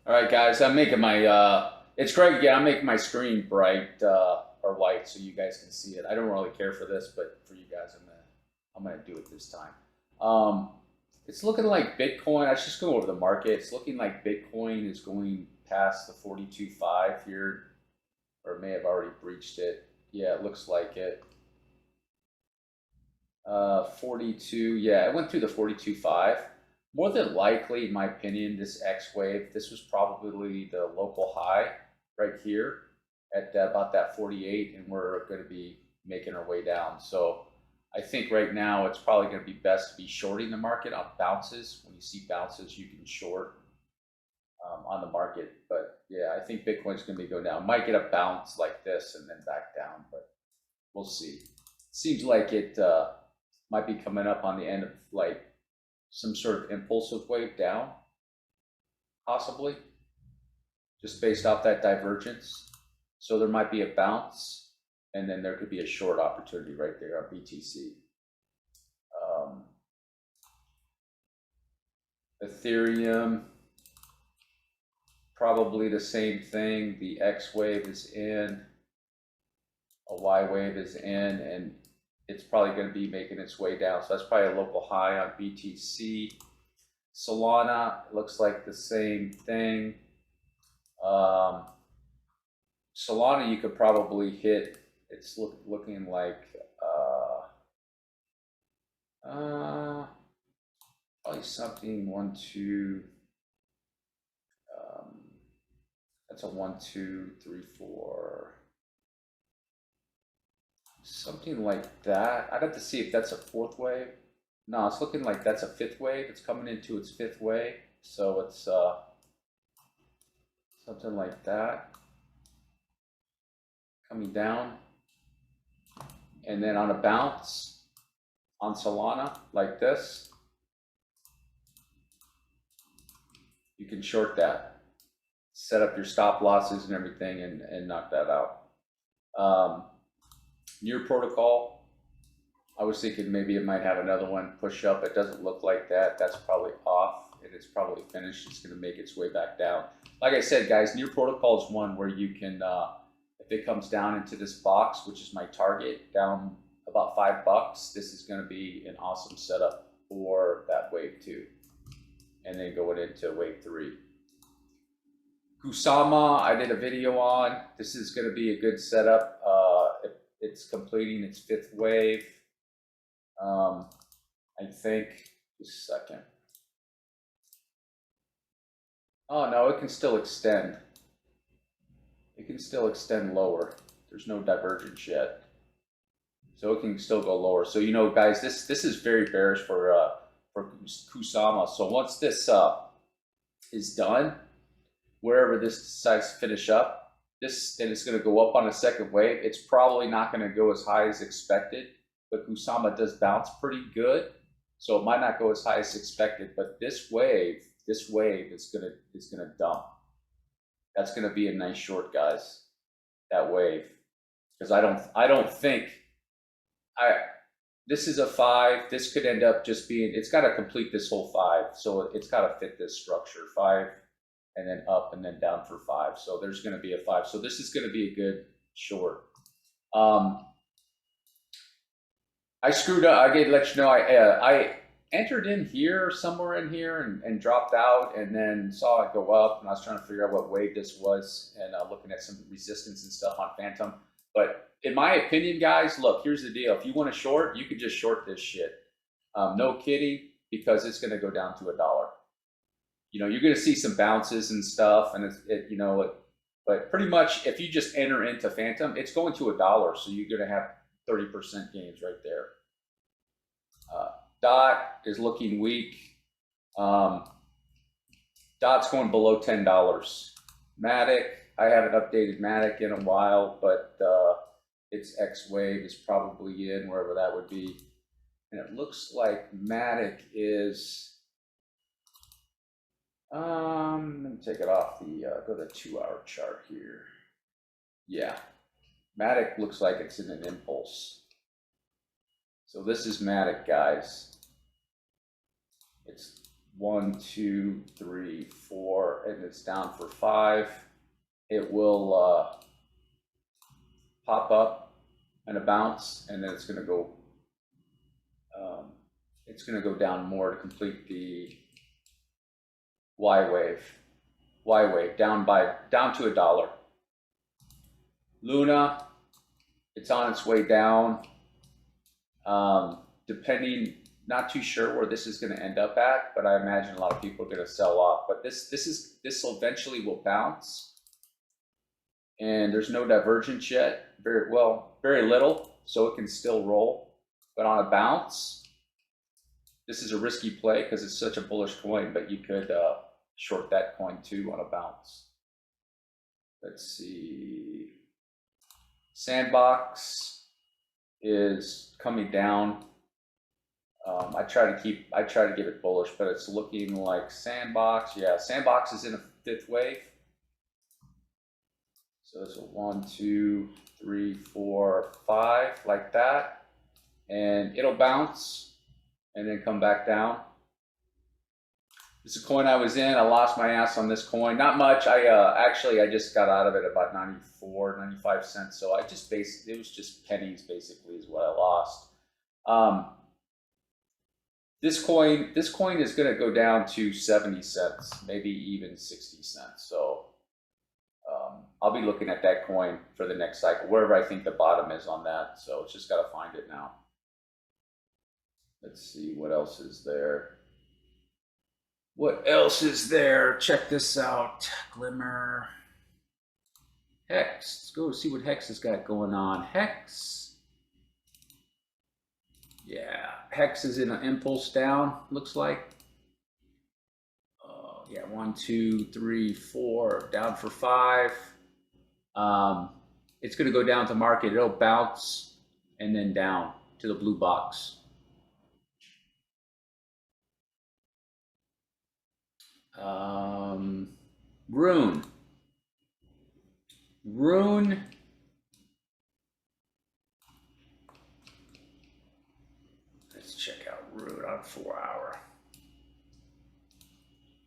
All right, guys, I'm making my, it's great again. I'm making my screen bright or light so you guys can see it. I don't really care for this, but for you guys, I'm gonna do it this time. It's looking like Bitcoin. I was just going over the market. It's looking like Bitcoin is going past the 42.5 here, or may have already breached it. Yeah, it looks like it. 42, yeah, it went through the 42.5. More than likely, in my opinion, this X wave, this was probably the local high right here at about that 48, and we're going to be making our way down. So I think right now it's probably going to be best to be shorting the market on bounces. When you see bounces, you can short on the market. But yeah, I think Bitcoin's going to be going down. Might get a bounce like this and then back down, but we'll see. Seems like it might be coming up on the end of like some sort of impulsive wave down, possibly, just based off that divergence. So there might be a bounce, and then there could be a short opportunity right there on BTC. Ethereum, probably the same thing. The X wave is in, a Y wave is in, and it's probably going to be making its way down. So that's probably a local high on BTC. Solana, it looks like the same thing. Solana, you could probably hit, it's looking like probably something 1, 2, that's a 1, 2, 3, 4. Something like that. I'd have to see if that's a fourth wave. No, it's looking like that's a fifth wave. It's coming into its fifth wave. So it's something like that. Coming down. And then on a bounce on Solana like this, you can short that. Set up your stop losses and everything and knock that out. Near protocol, I was thinking maybe it might have another one push up. It doesn't look like that. That's probably off. It is probably finished. It's going to make its way back down. Like I said, guys, near protocol is one where you can, if it comes down into this box, which is my target, down about $5, this is going to be an awesome setup for that wave 2. And then going into wave 3. Kusama, I did a video on. This is going to be a good setup. It's completing its fifth wave. I think, just a second. Oh no, it can still extend. It can still extend lower. There's no divergence yet. So it can still go lower. So you know, guys, this is very bearish for Kusama. So once this is done, wherever this decides to finish up, then it's going to go up on a second wave. It's probably not going to go as high as expected, but Kusama does bounce pretty good, so it might not go as high as expected. But this wave is gonna dump. That's going to be a nice short, guys. That wave, because I don't think this is a 5. This could end up just being. It's got to complete this whole 5, so it's got to fit this structure 5. And then up and then down for 5. So there's going to be a 5. So this is going to be a good short. I screwed up. I did let you know I entered in here, somewhere in here, and dropped out, and then saw it go up. And I was trying to figure out what wave this was, and looking at some resistance and stuff on Phantom. But in my opinion, guys, look, here's the deal. If you want to short, you can just short this shit. No kidding, because it's going to go down to $1. You know, you're going to see some bounces and stuff, and but pretty much if you just enter into Phantom, it's going to $1, so you're going to have 30% gains right there. DOT is looking weak. DOT's going below $10. Matic, I haven't updated Matic in a while, but its X wave is probably in wherever that would be, and it looks like Matic is. Let me take it off the, go to the 2-hour chart here. Yeah, Matic looks like it's in an impulse. So this is Matic, guys. It's 1, 2, 3, 4, and it's down for 5. It will pop up and a bounce, and then it's going to go. It's going to go down more to complete the Y wave. Y wave down to $1. Luna, it's on its way down. Depending, not too sure where this is going to end up at, but I imagine a lot of people are going to sell off. But this eventually will bounce, and there's no divergence yet. Very little, so it can still roll. But on a bounce, this is a risky play because it's such a bullish coin. But you could short that coin too on a bounce. Let's see. Sandbox is coming down. I try to give it bullish, but it's looking like Sandbox. Yeah, Sandbox is in a 5th wave. So it's a 1, 2, 3, 4, 5, like that, and it'll bounce and then come back down. This is a coin I was in. I lost my ass on this coin. Not much. I just got out of it about 95 cents. So it was just pennies basically is what I lost. This coin is going to go down to 70 cents, maybe even 60 cents. So I'll be looking at that coin for the next cycle, wherever I think the bottom is on that. So it's just got to find it now. Let's see what else is there. What else is there? Check this out. Glimmer. Hex. Let's go see what Hex has got going on. Hex. Yeah, Hex is in an impulse down, looks like. Yeah, 1, 2, 3, 4, down for 5. It's going to go down to market. It'll bounce and then down to the blue box. Rune. Let's check out Rune on 4-hour.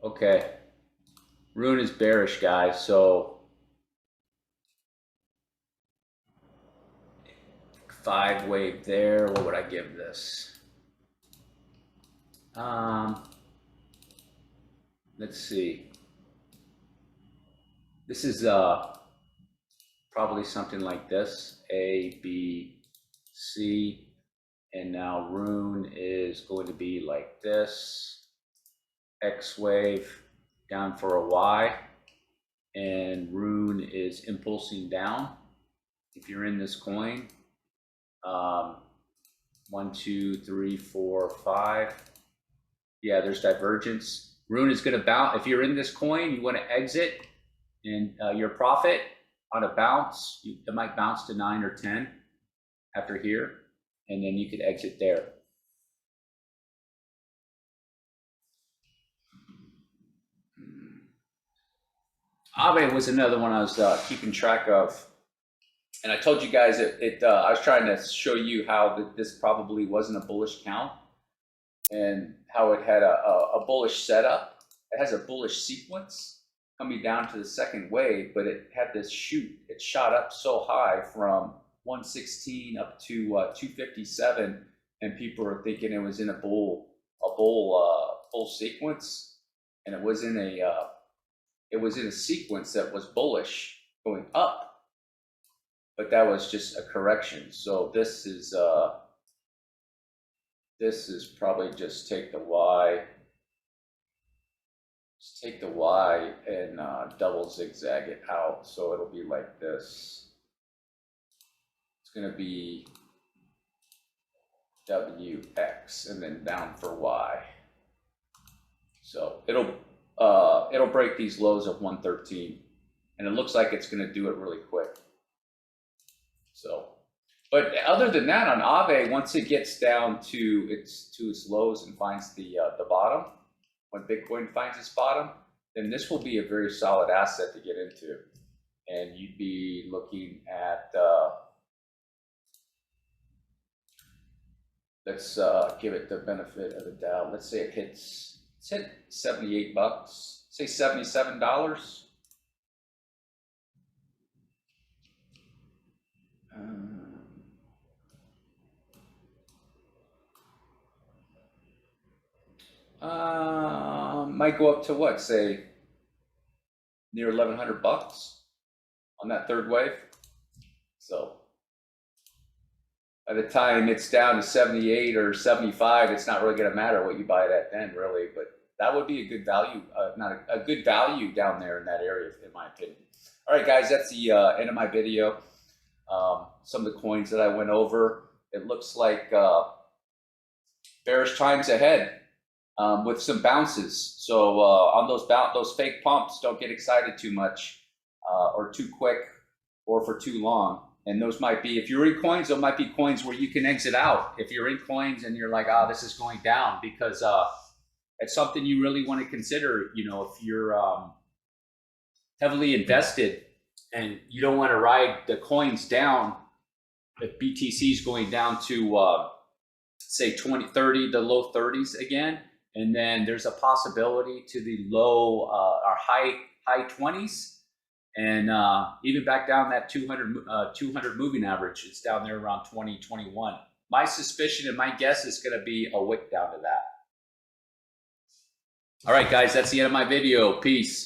Okay. Rune is bearish, guys. So 5 wave there. What would I give this? Let's see. This is probably something like this. A, B, C, and now Rune is going to be like this. X wave down for a Y, and Rune is impulsing down. If you're in this coin, 1, 2, 3, 4, 5. Yeah, there's divergence. Rune is going to bounce. If you're in this coin, you want to exit and your profit on a bounce. It might bounce to 9 or 10 after here, and then you could exit there. AAVE was another one I was keeping track of, and I told you guys I was trying to show you how this probably wasn't a bullish count, and how it had a bullish setup. It has a bullish sequence coming down to the 2nd wave, but it had this shoot. It shot up so high from 116 up to 257, and people were thinking it was in a bull sequence, and it was in a sequence that was bullish going up, but that was just a correction. So this is probably just take the Y. Just take the Y and double zigzag it out. So it'll be like this. It's going to be WX and then down for Y. So it'll break these lows of 113, and it looks like it's going to do it really quick. So, but other than that, on AAVE, once it gets down to its lows and finds the bottom, when Bitcoin finds its bottom, then this will be a very solid asset to get into, and you'd be looking at let's give it the benefit of the doubt. Let's say it hits said 78 bucks, say $77. Might go up to what, say near 1,100 bucks on that third wave. So by the time it's down to 78 or 75, it's not really going to matter what you buy it at then, really. But that would be a good value, not a good value down there in that area, in my opinion. All right, guys, that's the end of my video. Some of the coins that I went over. It looks like bearish times ahead with some bounces. So on those fake pumps, don't get excited too much or too quick or for too long. And those might be, if you're in coins, those might be coins where you can exit out. If you're in coins and you're like, oh, this is going down, because it's something you really want to consider. You know, if you're heavily invested and you don't want to ride the coins down, if BTC is going down to say 20, 30, the low 30s again, and then there's a possibility to the low or high 20s. And even back down that 200 moving average, it's down there around 20, 21. My suspicion and my guess is going to be a wick down to that. All right, guys, that's the end of my video. Peace.